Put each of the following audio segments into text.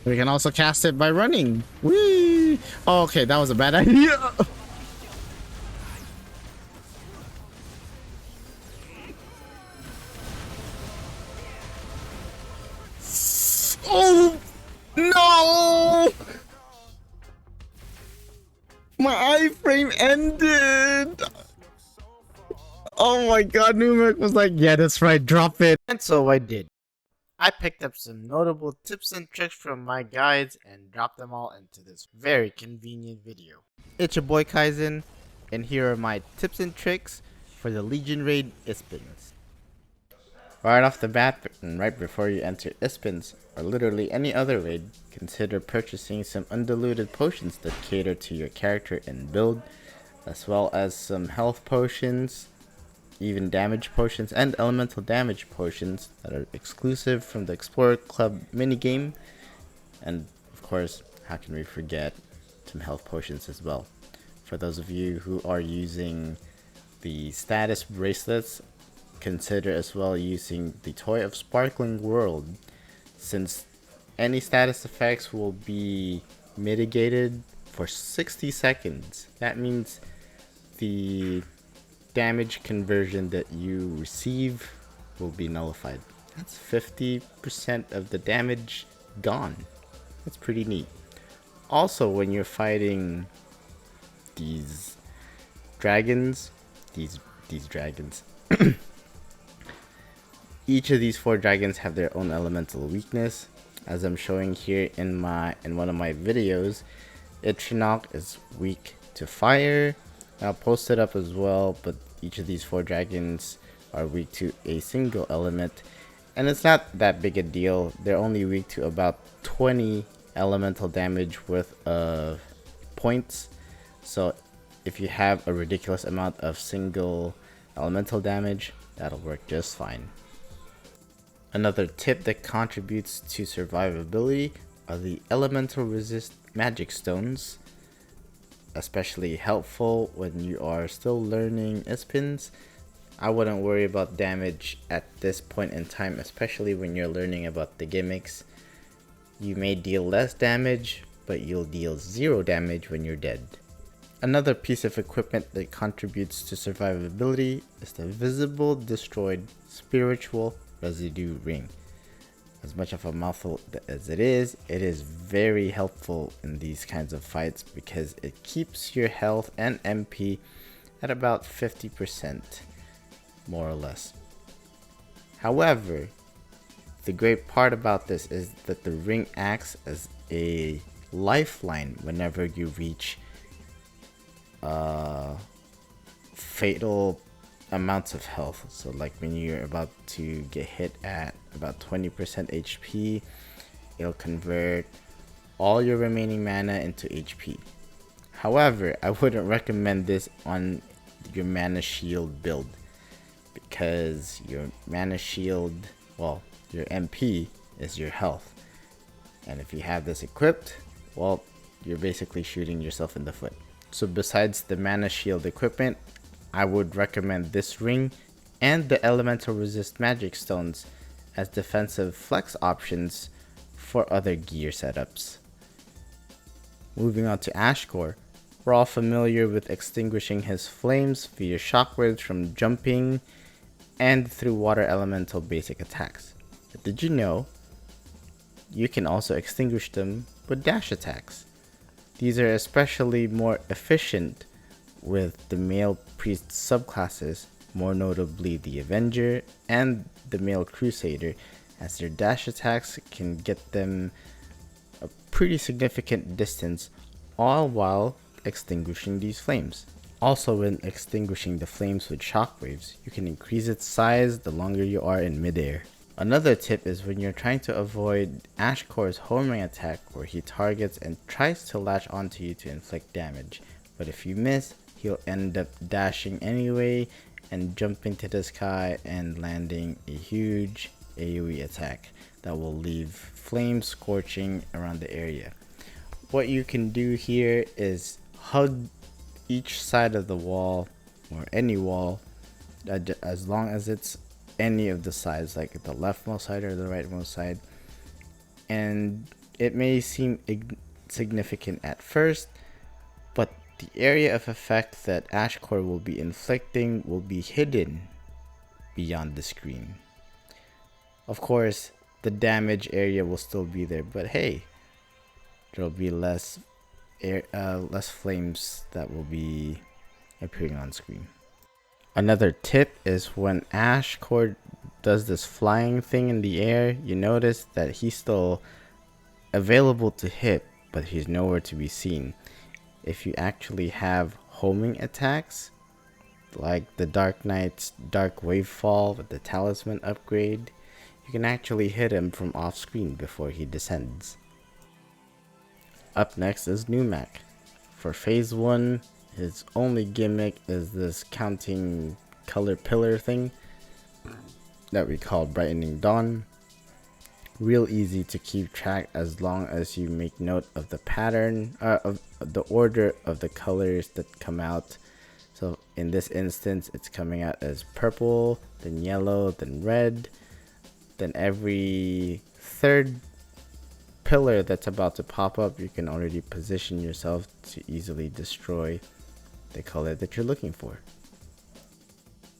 We can also cast it by running. Whee! Oh, okay, that was a bad idea. Oh no! My iframe ended. Oh my god, Numak was like, yeah, that's right, drop it. And so I did. I picked up some notable tips and tricks from my guides and dropped them all into this very convenient video. It's your boy KAIZEN, and here are my tips and tricks for the Legion Raid Ispins. Right off the bat, and right before you enter Ispins, or literally any other raid, consider purchasing some undiluted potions that cater to your character and build, as well as some health potions, even damage potions, and elemental damage potions that are exclusive from the Explorer Club minigame. And of course, how can we forget some health potions as well. For those of you who are using the status bracelets, consider as well using the Toy of Sparkling World, since any status effects will be mitigated for 60 seconds. That means the damage conversion that you receive will be nullified. That's 50% of the damage gone. That's pretty neat. Also, when you're fighting these dragons, these dragons, each of these 4 dragons have their own elemental weakness. As I'm showing here in one of my videos, Itrenok is weak to fire. I'll post it up as well, but each of these 4 dragons are weak to a single element, and it's not that big a deal. They're only weak to about 20 elemental damage worth of points, so if you have a ridiculous amount of single elemental damage, that'll work just fine. Another tip that contributes to survivability are the elemental resist magic stones, especially helpful when you are still learning Ispins. I wouldn't worry about damage at this point in time, especially when you're learning about the gimmicks. You may deal less damage, but you'll deal 0 damage when you're dead. Another piece of equipment that contributes to survivability is the visible destroyed spiritual residue ring. As much of a mouthful as it is very helpful in these kinds of fights because it keeps your health and MP at about 50%, more or less. However, the great part about this is that the ring acts as a lifeline whenever you reach fatal amounts of health. So like when you're about to get hit at about 20% HP, it'll convert all your remaining mana into HP. However, I wouldn't recommend this on your mana shield build because your mana shield, well, your MP is your health, and if you have this equipped, well, you're basically shooting yourself in the foot. So besides the mana shield equipment, I would recommend this ring and the elemental resist magic stones as defensive flex options for other gear setups. Moving on to Ashcore, we're all familiar with extinguishing his flames via shockwaves from jumping and through water elemental basic attacks. But did you know you can also extinguish them with dash attacks? These are especially more efficient with the male priest subclasses, more notably the Avenger and the male Crusader, as their dash attacks can get them a pretty significant distance, all while extinguishing these flames. Also, when extinguishing the flames with shockwaves, you can increase its size the longer you are in midair. Another tip is when you're trying to avoid Ashcore's homing attack, where he targets and tries to latch onto you to inflict damage, but if you miss, he'll end up dashing anyway and jumping to the sky and landing a huge AoE attack that will leave flames scorching around the area. What you can do here is hug each side of the wall, or any wall, as long as it's any of the sides, like the leftmost side or the rightmost side, and It may seem significant at first, but the area of effect that Ash Core will be inflicting will be hidden beyond the screen. Of course, the damage area will still be there, but hey, there'll be less flames that will be appearing on screen. Another tip is when Ash Core does this flying thing in the air, you notice that he's still available to hit, but he's nowhere to be seen. If you actually have homing attacks, like the Dark Knight's Dark Wavefall with the Talisman upgrade, you can actually hit him from off screen before he descends. Up next is Numak. For phase 1, his only gimmick is this counting color pillar thing that we call Brightening Dawn. Real easy to keep track as long as you make note of the pattern, of the order of the colors that come out. So in this instance, it's coming out as purple, then yellow, then red. Then every third pillar that's about to pop up, you can already position yourself to easily destroy the color that you're looking for.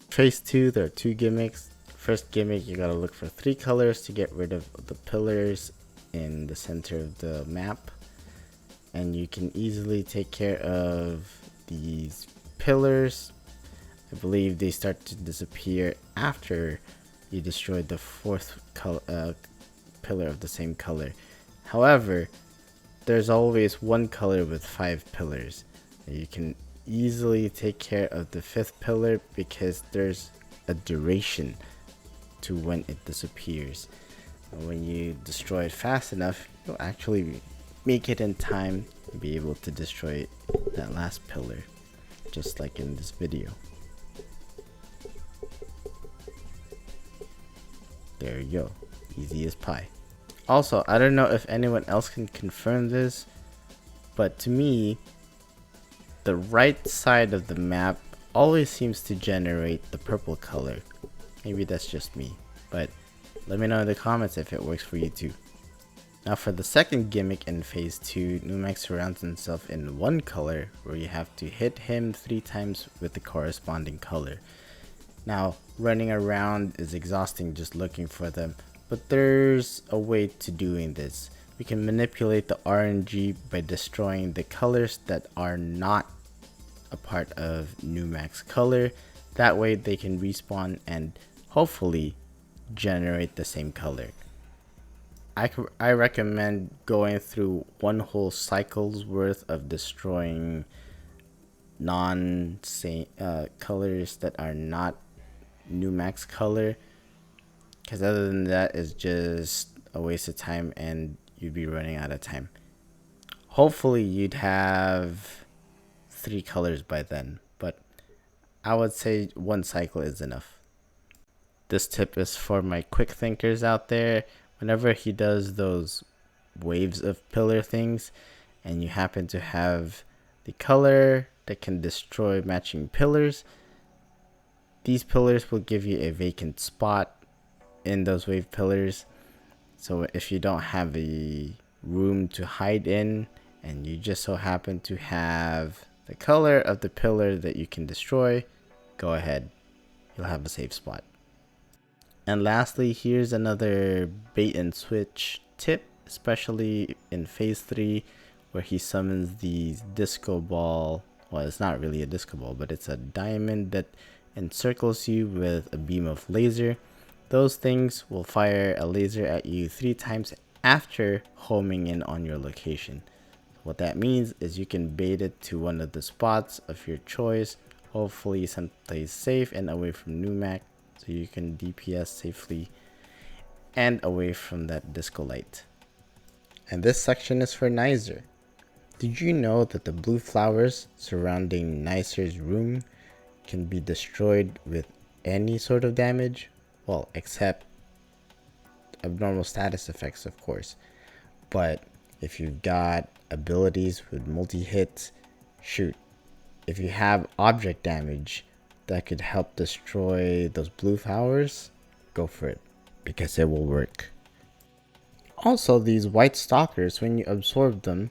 Phase 2, there are 2 gimmicks. First gimmick, you gotta look for 3 colors to get rid of the pillars in the center of the map, and you can easily take care of these pillars. I believe they start to disappear after you destroy the 4th pillar of the same color. However, there's always one color with 5 pillars. You can easily take care of the 5th pillar because there's a duration to when it disappears. And when you destroy it fast enough, you'll actually make it in time to be able to destroy that last pillar, just like in this video. There you go, easy as pie. Also, I don't know if anyone else can confirm this, but to me, the right side of the map always seems to generate the purple color. Maybe that's just me, but let me know in the comments if it works for you too. Now for the second gimmick in phase 2, Numak surrounds himself in one color where you have to hit him 3 times with the corresponding color. Now running around is exhausting just looking for them, but there's a way to doing this. We can manipulate the RNG by destroying the colors that are not a part of Numak's color. That way they can respawn and hopefully generate the same color. I recommend going through one whole cycle's worth of destroying colors that are not Numak's color, because other than that, it's just a waste of time and you'd be running out of time. Hopefully you'd have 3 colors by then, but I would say one cycle is enough. This tip is for my quick thinkers out there. Whenever he does those waves of pillar things and you happen to have the color that can destroy matching pillars, these pillars will give you a vacant spot in those wave pillars. So if you don't have a room to hide in and you just so happen to have the color of the pillar that you can destroy, go ahead, you'll have a safe spot. And lastly, here's another bait and switch tip, especially in phase 3 where he summons the disco ball. Well, it's not really a disco ball, but it's a diamond that encircles you with a beam of laser. Those things will fire a laser at you 3 times after homing in on your location. What that means is you can bait it to one of the spots of your choice, hopefully someplace safe and away from Numak, so you can DPS safely and away from that disco light. And this section is for Neiser. Did you know that the blue flowers surrounding Neiser's room can be destroyed with any sort of damage? Well, except abnormal status effects, of course. But if you've got abilities with multi-hits, shoot. If you have object damage that could help destroy those blue flowers, go for it, because it will work. Also, these white stalkers, when you absorb them,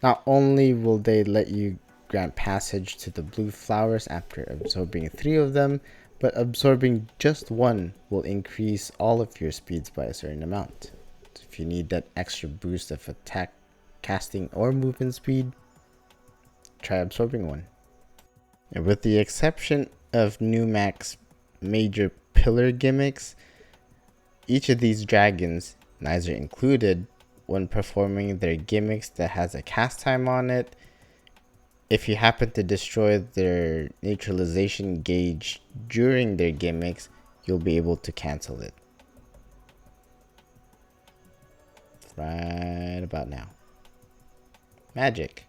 not only will they let you grant passage to the blue flowers after absorbing 3 of them, but absorbing just 1 will increase all of your speeds by a certain amount. So if you need that extra boost of attack, casting, or movement speed, try absorbing 1. And with the exception of Numak's major pillar gimmicks, each of these dragons, Neiser included, when performing their gimmicks that has a cast time on it, if you happen to destroy their neutralization gauge during their gimmicks, you'll be able to cancel it. Right about now. Magic.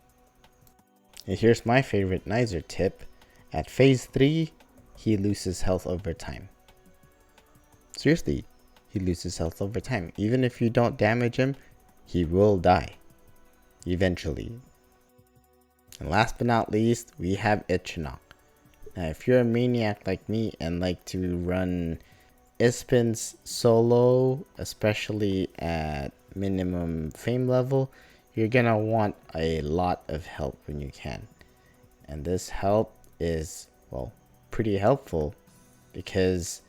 And here's my favorite Neiser tip. At phase 3, he loses health over time. Seriously, he loses health over time. Even if you don't damage him, he will die. Eventually. And last but not least, we have Itrenok. Now, if you're a maniac like me and like to run Ispins solo, especially at minimum fame level, you're gonna want a lot of help when you can. And this help is, well, pretty helpful because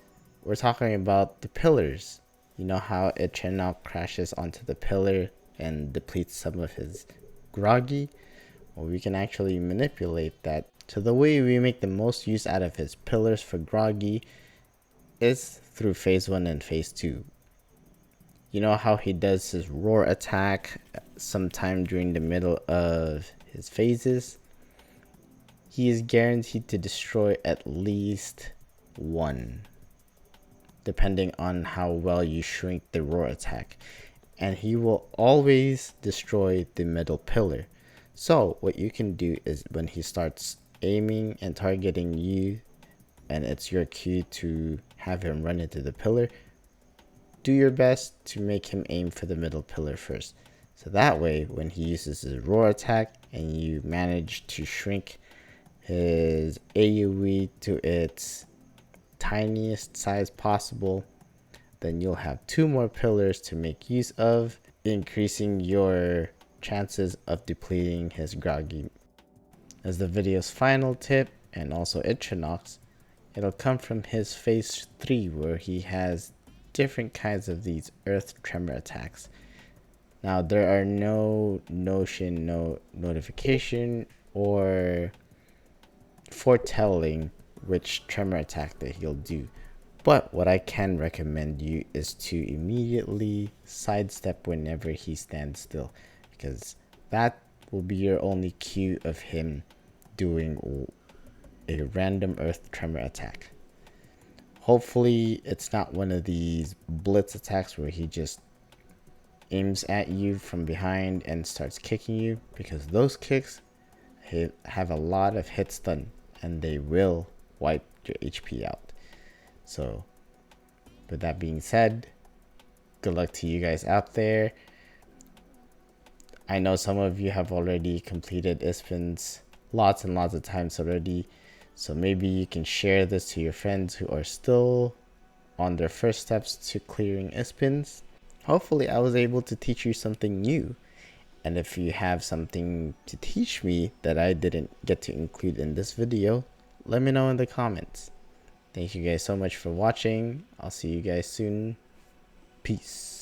we're talking about the pillars. You know how Itrenok crashes onto the pillar and depletes some of his groggy? Well, we can actually manipulate that. So the way we make the most use out of his pillars for groggy is through phase 1 and phase 2. You know how he does his roar attack sometime during the middle of his phases? He is guaranteed to destroy at least 1, depending on how well you shrink the roar attack. And he will always destroy the middle pillar. So what you can do is when he starts aiming and targeting you and it's your cue to have him run into the pillar, do your best to make him aim for the middle pillar first. So that way when he uses his roar attack and you manage to shrink his AoE to its tiniest size possible, then you'll have 2 more pillars to make use of, increasing your chances of depleting his groggy. As the video's final tip, and also Itrenok's, it'll come from his phase 3 where he has different kinds of these earth tremor attacks. Now there are no notion, no notification, or foretelling which tremor attack that he'll do. But what I can recommend you is to immediately sidestep whenever he stands still, because that will be your only cue of him doing a random earth tremor attack. Hopefully it's not one of these blitz attacks where he just aims at you from behind and starts kicking you, because those kicks have a lot of hit stun and they will wipe your HP out. So with that being said, good luck to you guys out there. I know some of you have already completed Ispins lots and lots of times already, so maybe you can share this to your friends who are still on their first steps to clearing Ispins. Hopefully I was able to teach you something new, and if you have something to teach me that I didn't get to include in this video, let me know in the comments. Thank you guys so much for watching. I'll see you guys soon. Peace.